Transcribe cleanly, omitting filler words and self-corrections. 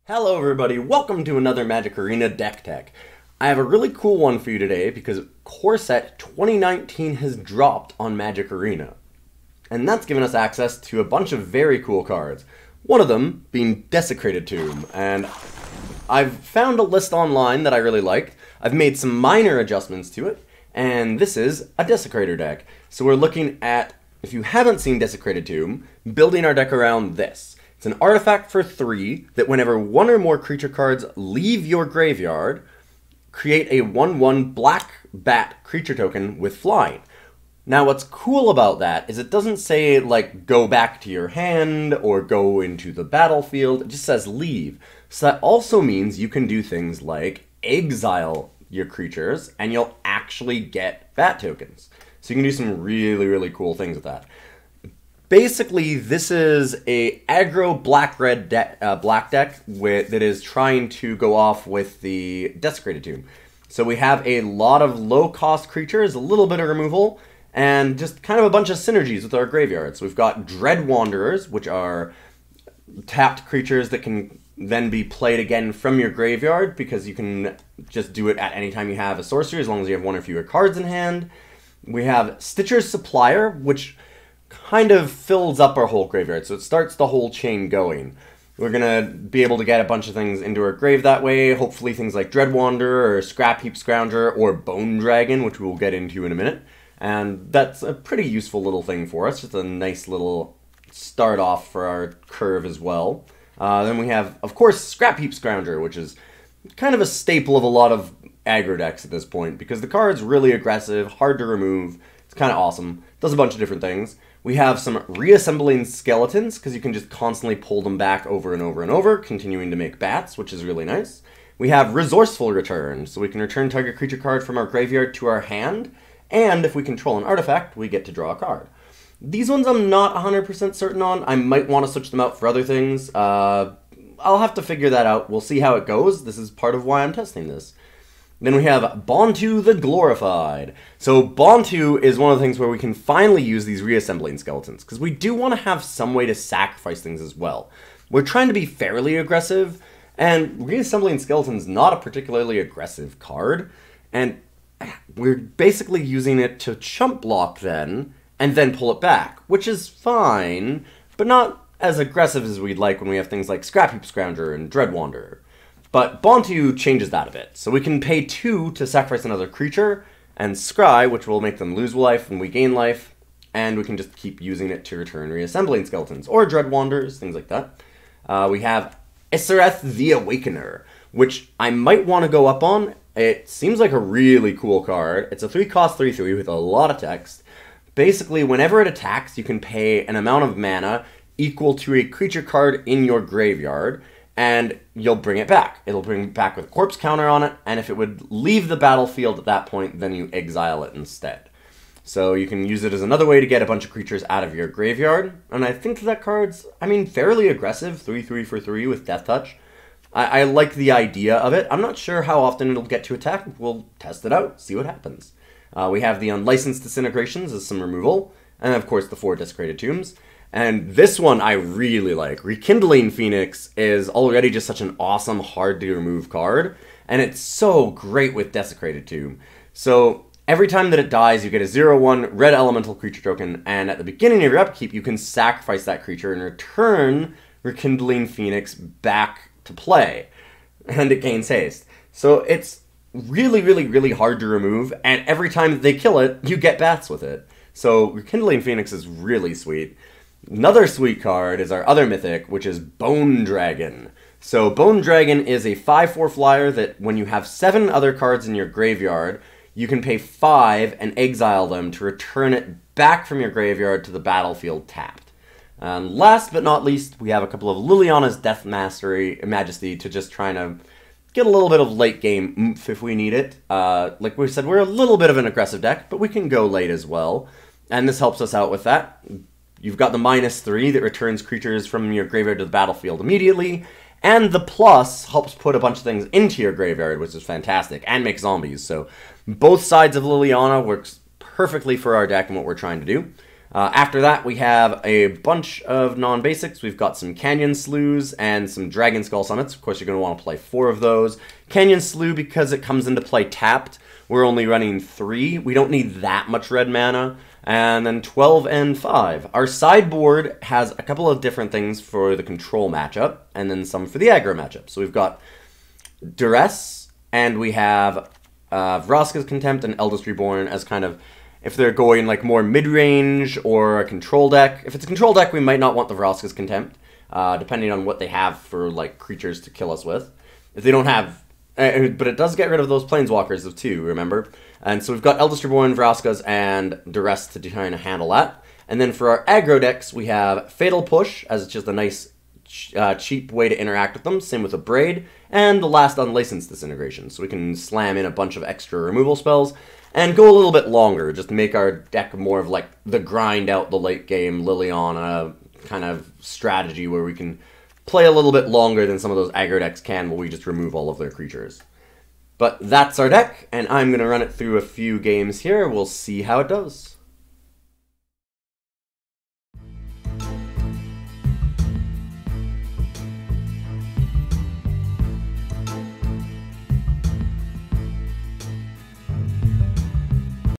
Hello everybody, welcome to another Magic Arena Deck Tech. I have a really cool one for you today because Core Set 2019 has dropped on Magic Arena. And that's given us access to a bunch of very cool cards. One of them being Desecrated Tomb, and I've found a list online that I really liked. I've made some minor adjustments to it, and this is a Desecrator deck. So we're looking at, if you haven't seen Desecrated Tomb, building our deck around this. It's an artifact for 3 that whenever one or more creature cards leave your graveyard, create a 1/1 black bat creature token with flying. Now what's cool about that is it doesn't say like go back to your hand or go into the battlefield, it just says leave. So that also means you can do things like exile your creatures and you'll actually get bat tokens. So you can do some really cool things with that. Basically, this is a aggro black-red black deck that is trying to go off with the Desecrated Tomb. So we have a lot of low-cost creatures, a little bit of removal, and just kind of a bunch of synergies with our graveyards. So we've got Dread Wanderers, which are tapped creatures that can then be played again from your graveyard, because you can just do it at any time you have a sorcery, as long as you have one or fewer cards in hand. We have Stitcher's Supplier, which kind of fills up our whole graveyard, so it starts the whole chain going. We're gonna be able to get a bunch of things into our grave that way, hopefully things like Dread Wanderer or Scrapheap Scrounger or Bone Dragon, which we'll get into in a minute. And that's a pretty useful little thing for us, just a nice little start off for our curve as well. Then we have, of course, Scrapheap Scrounger, which is kind of a staple of a lot of aggro decks at this point, because the card's really aggressive, hard to remove, it's kind of awesome, does a bunch of different things. We have some Reassembling Skeletons, because you can just constantly pull them back over and over and over, continuing to make bats, which is really nice. We have Resourceful Return, so we can return target creature card from our graveyard to our hand, and if we control an artifact, we get to draw a card. These ones I'm not 100% certain on. I might want to switch them out for other things. I'll have to figure that out. We'll see how it goes. This is part of why I'm testing this. Then we have Bontu the Glorified. So Bontu is one of the things where we can finally use these Reassembling Skeletons, because we do want to have some way to sacrifice things as well. We're trying to be fairly aggressive, and Reassembling Skeleton's not a particularly aggressive card, and we're basically using it to chump block then, and then pull it back, which is fine, but not as aggressive as we'd like when we have things like Scrapheap Scrounger and Dread Wanderer. But Bontu changes that a bit. So we can pay 2 to sacrifice another creature, and Scry, which will make them lose life and we gain life, and we can just keep using it to return Reassembling Skeletons, or Dread Wanderers, things like that. We have Isareth the Awakener, which I might want to go up on. It seems like a really cool card. It's a 3-cost 3/3 with a lot of text. Basically, whenever it attacks, you can pay an amount of mana equal to a creature card in your graveyard, and you'll bring it back. It'll bring it back with a corpse counter on it, and if it would leave the battlefield at that point, then you exile it instead. So you can use it as another way to get a bunch of creatures out of your graveyard, and I think that card's, fairly aggressive, 3/3 for 3 with Death Touch. I like the idea of it. I'm not sure how often it'll get to attack. We'll test it out, see what happens. We have the Unlicensed Disintegrations as some removal, and of course the 4 Desecrated Tombs. And this one I really like. Rekindling Phoenix is already just such an awesome, hard-to-remove card, and it's so great with Desecrated Tomb. So every time that it dies, you get a 0/1 red elemental creature token, and at the beginning of your upkeep, you can sacrifice that creature and return Rekindling Phoenix back to play, and it gains haste. So it's really hard to remove, and every time that they kill it, you get bats with it. So Rekindling Phoenix is really sweet. Another sweet card is our other mythic, which is Bone Dragon. So Bone Dragon is a 5/4 flyer that when you have 7 other cards in your graveyard, you can pay 5 and exile them to return it back from your graveyard to the battlefield tapped. And last but not least, we have a couple of Liliana's Death Majesty to just try to get a little bit of late game oomph if we need it. Like we said, we're a little bit of an aggressive deck, but we can go late as well. And this helps us out with that. You've got the -3 that returns creatures from your graveyard to the battlefield immediately, and the plus helps put a bunch of things into your graveyard, which is fantastic, and make zombies. So both sides of Liliana works perfectly for our deck and what we're trying to do. After that, we have a bunch of non-basics. We've got some Canyon Sloughs and some Dragonskull Summits. Of course, you're going to want to play 4 of those. Canyon Slough, because it comes into play tapped, we're only running 3. We don't need that much red mana. And then 12 and 5. Our sideboard has a couple of different things for the control matchup, and then some for the aggro matchup. So we've got Duress, and we have Vraska's Contempt and Eldest Reborn as kind of, if they're going like more mid-range or a control deck. If it's a control deck, we might not want the Vraska's Contempt, depending on what they have for like creatures to kill us with. If they don't have, but it does get rid of those Planeswalkers of 2, remember? And so we've got Eldest Reborn, Vraska's, and Duress to try and handle that. And then for our aggro decks, we have Fatal Push, as it's just a nice, cheap way to interact with them. Same with a Braid. And the last Unlicensed Disintegration. So we can slam in a bunch of extra removal spells and go a little bit longer, just to make our deck more of like the grind out the late game Liliana kind of strategy where we can play a little bit longer than some of those aggro decks can, where we just remove all of their creatures. But that's our deck, and I'm going to run it through a few games here. We'll see how it does.